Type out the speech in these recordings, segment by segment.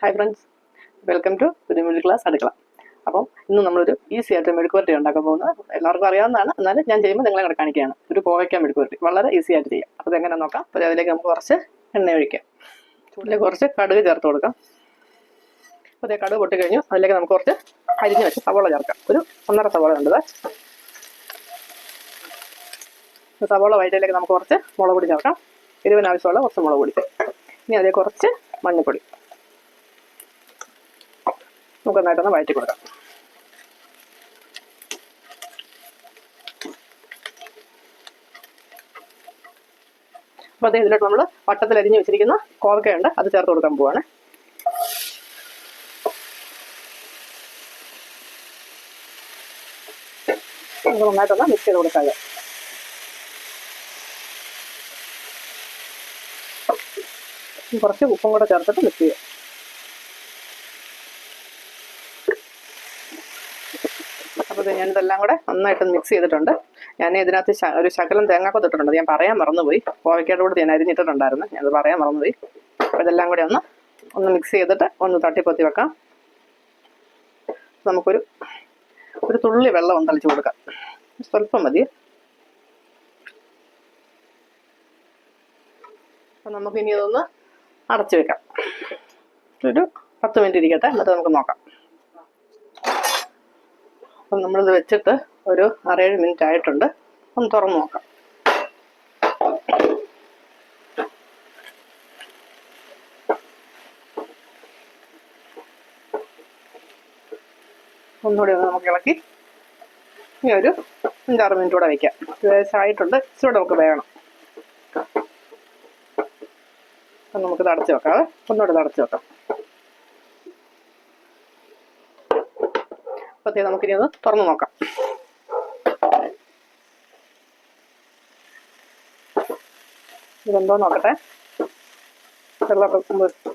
Hi friends, welcome to ഒരു middle class അടുക്കള. അപ്പം ഇന്ന് നമ്മളൊരു ഈസി ആയിട്ട് മെഴുക്കുവരട്ടി ഉണ്ടാക്കാൻ പോകുന്നത് എല്ലാവർക്കും അറിയാവുന്നതാണ്. എന്നാലും ഞാൻ ചെയ്യുമ്പോൾ നിങ്ങളെ കൂടെ കാണിക്കുകയാണ്. ഒരു കോവയ്ക്ക മെഴുക്കുവരട്ടി വളരെ ഈസി ആയിട്ട് ചെയ്യാം. അപ്പോൾ അതെങ്ങനെ നോക്കാം. അപ്പോൾ അതിലേക്ക് നമുക്ക് കുറച്ച് എണ്ണ ഒഴിക്കാം. അതിലേക്ക് കുറച്ച് കടുക് ചേർത്ത് കൊടുക്കാം. അപ്പോൾ അതേ കടുക് പൊട്ടി കഴിഞ്ഞു. അതിലേക്ക് നമുക്ക് കുറച്ച് അരിഞ്ഞ് വെച്ച് സവോള ചേർക്കാം. ഒരു 1.5 സവോള ഉണ്ടത്. സവോള വൈറ്റിലേക്ക് നമുക്ക് കുറച്ച് മുളക് പൊടി ചേർക്കാം. എരിവിന് ആവശ്യമുള്ള കുറച്ച് മുളക് പൊടി. ഇനി അതിലേക്ക് കുറച്ച് മഞ്ഞൾപ്പൊടി. നമുക്ക് നന്നായിട്ടൊന്ന് വഴറ്റി കൊടുക്കാം. അപ്പോൾ അതേ ഇതിലോട്ട് നമ്മൾ വട്ടത്തിൽ അരിഞ്ഞ് വെച്ചിരിക്കുന്ന കോവക്കയുണ്ട്, അത് ചേർത്ത് കൊടുക്കാൻ പോവാണ്. നമുക്ക് നന്നായിട്ടൊന്ന് മിക്സ് ചെയ്ത് കൊടുക്കാം. കുറച്ച് ഉപ്പും കൂടെ ചേർത്തിട്ട് മിക്സ് ചെയ്യാം. അപ്പോൾ ഞാനിതെല്ലാം കൂടെ നന്നായിട്ട് മിക്സ് ചെയ്തിട്ടുണ്ട്. ഞാൻ ഇതിനകത്ത് ഒരു ശകലം തേങ്ങാക്കൊത്ത് ഇട്ടിട്ടുണ്ട്. ഞാൻ പറയാൻ മറന്നുപോയി. കോവയ്ക്കയുടെ കൂടെ ഞാൻ അരിഞ്ഞിട്ടിട്ടുണ്ടായിരുന്നു, ഞാനത് പറയാൻ മറന്നുപോയി. അപ്പോൾ ഇതെല്ലാം കൂടെ ഒന്ന് മിക്സ് ചെയ്തിട്ട് ഒന്ന് തട്ടിപ്പൊത്തി വെക്കാം. നമുക്കൊരു തുള്ളി വെള്ളം ഒന്ന് തളിച്ച് കൊടുക്കാം. സ്വല്പം മതി. അപ്പം നമുക്കിനി ഇതൊന്ന് അടച്ചു വെക്കാം. ഒരു 10 മിനിറ്റ് ഇരിക്കട്ടെ, എന്നിട്ട് നമുക്ക് നോക്കാം. അപ്പം നമ്മളിത് വെച്ചിട്ട് ഒരു 6-7 മിനിറ്റ് ആയിട്ടുണ്ട്. ഒന്ന് തുറന്ന് നോക്കാം. ഒന്നുകൂടി ഒന്ന് നമുക്ക് ഇളക്കി ഇനി ഒരു 5-6 മിനിറ്റ് കൂടെ വയ്ക്കാം. ഏകദേശം ആയിട്ടുണ്ട്. ഇച്ചിരി നമുക്ക് വേണം. അപ്പം നമുക്കിത് അടച്ച് വെക്കാം. ഒന്നുകൂടി അടച്ച് വെക്കാം. അപ്പോഴത്തേക്ക് നമുക്കിനി ഒന്ന് തുറന്ന് നോക്കാം. ഇതെന്തോ നോക്കട്ടെ.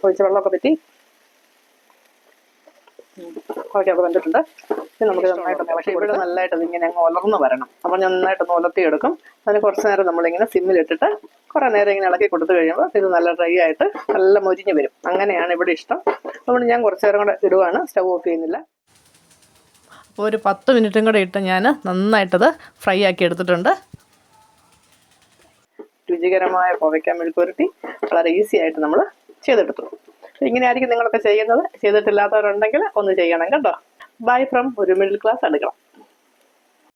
ഒഴിച്ച് വെള്ളമൊക്കെ പറ്റി കുഴക്കൊക്കെ വെന്തിട്ടുണ്ട്. ഇനി നമുക്ക് നന്നായിട്ടൊന്ന് ഇളക്കി. ഇവിടെ നല്ലതായിട്ട് ഇങ്ങനെ അങ്ങ് ഉലർന്ന് വരണം. അപ്പം ഞാൻ നന്നായിട്ടൊന്ന് ഉലർത്തിയെടുക്കും. അതിന് കുറച്ച് നേരം നമ്മളിങ്ങനെ സിമ്മിലിട്ടിട്ട് കുറേ നേരം ഇങ്ങനെ ഇളക്കി കൊടുത്തു കഴിയുമ്പോൾ ഇത് നല്ല ഡ്രൈ ആയിട്ട് നല്ല മൊരിഞ്ഞ് വരും. അങ്ങനെയാണ് ഇവിടെ ഇഷ്ടം. അതുകൊണ്ട് ഞാൻ കുറച്ച് നേരം കൂടെ ഇടുവാണ്, സ്റ്റവ് ഓഫ് ചെയ്യുന്നില്ല. ഒരു 10 മിനിറ്റും കൂടെ ഇട്ട് ഞാൻ നന്നായിട്ടത് ഫ്രൈ ആക്കി എടുത്തിട്ടുണ്ട്. രുചികരമായ കോവയ്ക്ക മെഴുക്കുവരട്ടി വളരെ ഈസി ആയിട്ട് നമ്മൾ ചെയ്തെടുത്തു. ഇങ്ങനെയായിരിക്കും നിങ്ങളൊക്കെ ചെയ്യുന്നത്. ചെയ്തിട്ടില്ലാത്തവരുണ്ടെങ്കിൽ ഒന്ന് ചെയ്യണം കേട്ടോ. ബൈ ഫ്രം ഒരു മിഡിൽ ക്ലാസ് അടുക്കള.